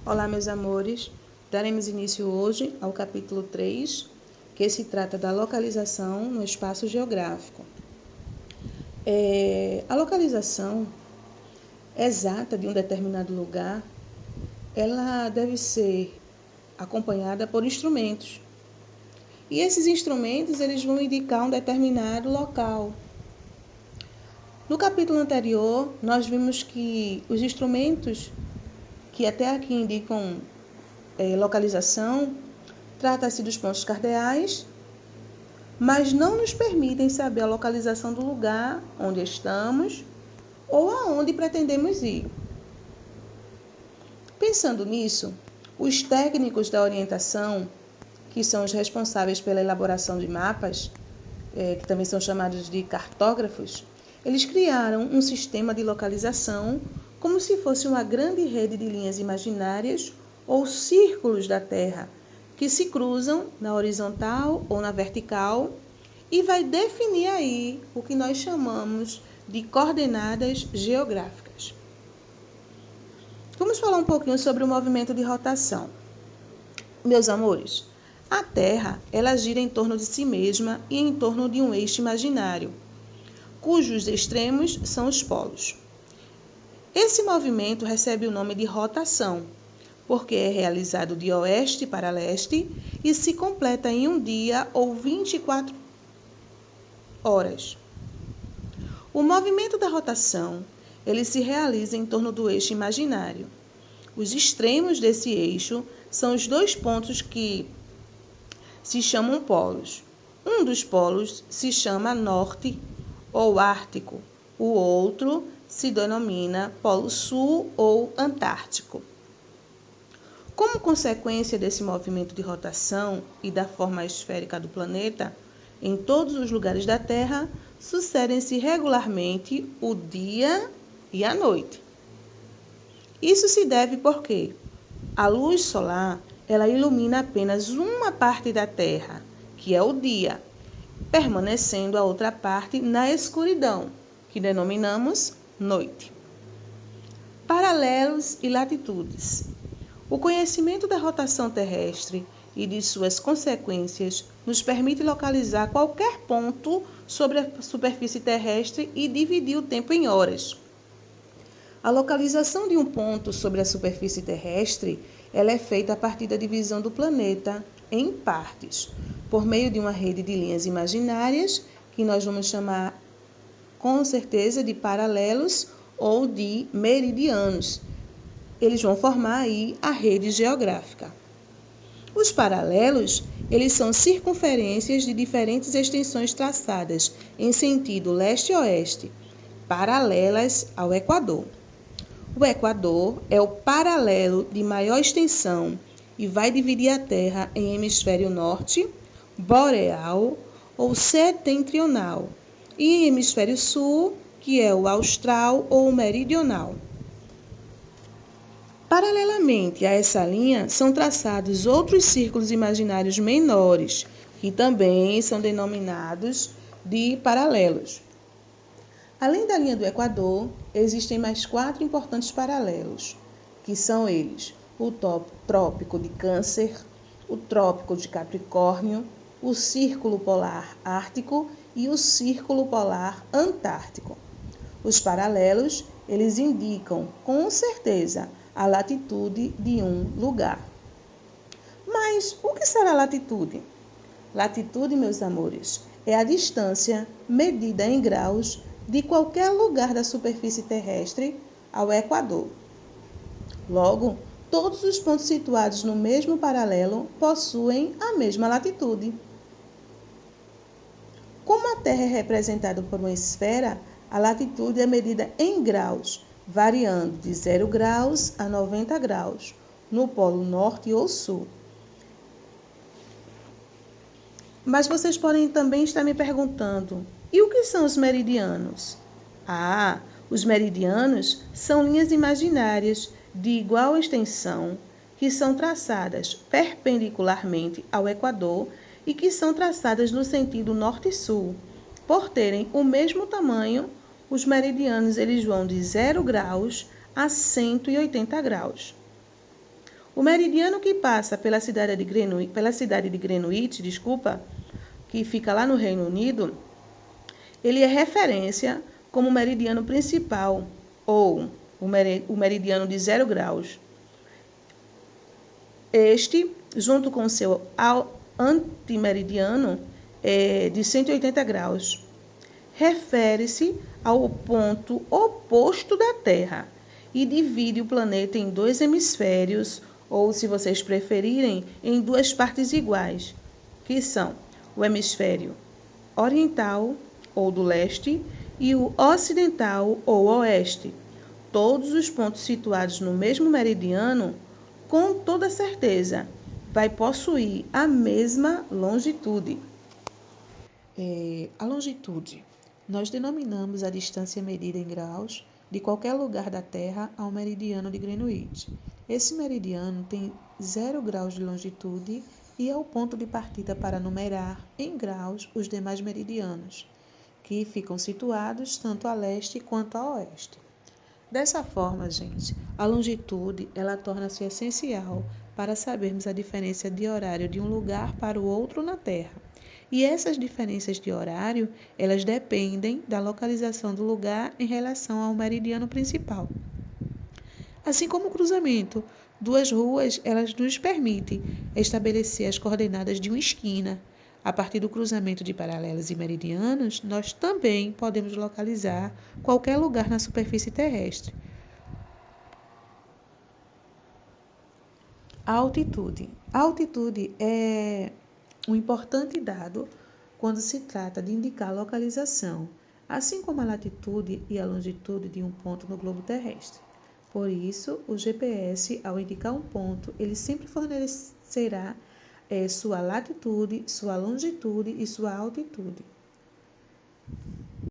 Olá, meus amores. Daremos início hoje ao capítulo 3, que se trata da localização no espaço geográfico. A localização exata de um determinado lugar, ela deve ser acompanhada por instrumentos. E esses instrumentos, eles vão indicar um determinado local. No capítulo anterior, nós vimos que os instrumentos que até aqui indicam localização, trata-se dos pontos cardeais, mas não nos permitem saber a localização do lugar onde estamos ou aonde pretendemos ir. Pensando nisso, os técnicos da orientação, que são os responsáveis pela elaboração de mapas, que também são chamados de cartógrafos, eles criaram um sistema de localização como se fosse uma grande rede de linhas imaginárias ou círculos da Terra, que se cruzam na horizontal ou na vertical e vai definir aí o que nós chamamos de coordenadas geográficas. Vamos falar um pouquinho sobre o movimento de rotação. Meus amores, a Terra, ela gira em torno de si mesma e em torno de um eixo imaginário, cujos extremos são os polos. Esse movimento recebe o nome de rotação, porque é realizado de oeste para leste e se completa em um dia ou 24 horas. O movimento da rotação, ele se realiza em torno do eixo imaginário. Os extremos desse eixo são os dois pontos que se chamam polos. Um dos polos se chama norte ou ártico, o outro se denomina Polo Sul ou Antártico. Como consequência desse movimento de rotação e da forma esférica do planeta, em todos os lugares da Terra, sucedem-se regularmente o dia e a noite. Isso se deve porque a luz solar, ela ilumina apenas uma parte da Terra, que é o dia, permanecendo a outra parte na escuridão, que denominamos noite. Paralelos e latitudes. O conhecimento da rotação terrestre e de suas consequências nos permite localizar qualquer ponto sobre a superfície terrestre e dividir o tempo em horas. A localização de um ponto sobre a superfície terrestre, ela é feita a partir da divisão do planeta em partes, por meio de uma rede de linhas imaginárias, que nós vamos chamar com certeza de paralelos ou de meridianos. Eles vão formar aí a rede geográfica. Os paralelos, eles são circunferências de diferentes extensões traçadas em sentido leste-oeste, paralelas ao Equador. O Equador é o paralelo de maior extensão e vai dividir a Terra em hemisfério norte, boreal ou setentrional, e em hemisfério sul, que é o austral ou meridional. Paralelamente a essa linha, são traçados outros círculos imaginários menores, que também são denominados de paralelos. Além da linha do Equador, existem mais 4 importantes paralelos, que são eles: o Trópico de Câncer, o Trópico de Capricórnio, o Círculo Polar Ártico e o Círculo Polar Antártico. Os paralelos, eles indicam com certeza a latitude de um lugar. Mas o que será latitude? Latitude, meus amores, é a distância medida em graus de qualquer lugar da superfície terrestre ao Equador. Logo, todos os pontos situados no mesmo paralelo possuem a mesma latitude. Como a Terra é representada por uma esfera, a latitude é medida em graus, variando de 0 graus a 90 graus, no polo norte ou sul. Mas vocês podem também estar me perguntando, e o que são os meridianos? Os meridianos são linhas imaginárias de igual extensão que são traçadas perpendicularmente ao Equador e que são traçadas no sentido norte-sul. Por terem o mesmo tamanho, os meridianos eles vão de 0 graus a 180 graus. O meridiano que passa pela cidade de Greenwich, que fica lá no Reino Unido, ele é referência como meridiano principal, ou o meridiano de 0 graus. Este, junto com seu antimeridiano, é de 180 graus. Refere-se ao ponto oposto da Terra e divide o planeta em 2 hemisférios, ou, se vocês preferirem, em 2 partes iguais, que são o hemisfério oriental, ou do leste, e o ocidental, ou oeste. Todos os pontos situados no mesmo meridiano, com toda certeza, vai possuir a mesma longitude. A longitude. Nós denominamos a distância medida em graus de qualquer lugar da Terra ao meridiano de Greenwich. Esse meridiano tem 0 graus de longitude e é o ponto de partida para numerar em graus os demais meridianos, que ficam situados tanto a leste quanto a oeste. Dessa forma, gente, a longitude ela torna-se essencial para sabermos a diferença de horário de um lugar para o outro na Terra. E essas diferenças de horário, elas dependem da localização do lugar em relação ao meridiano principal. Assim como o cruzamento, 2 ruas, elas nos permitem estabelecer as coordenadas de uma esquina. A partir do cruzamento de paralelos e meridianos, nós também podemos localizar qualquer lugar na superfície terrestre. A altitude. A altitude é um importante dado quando se trata de indicar a localização, assim como a latitude e a longitude de um ponto no globo terrestre. Por isso, o GPS, ao indicar um ponto, ele sempre fornecerá sua latitude, sua longitude e sua altitude.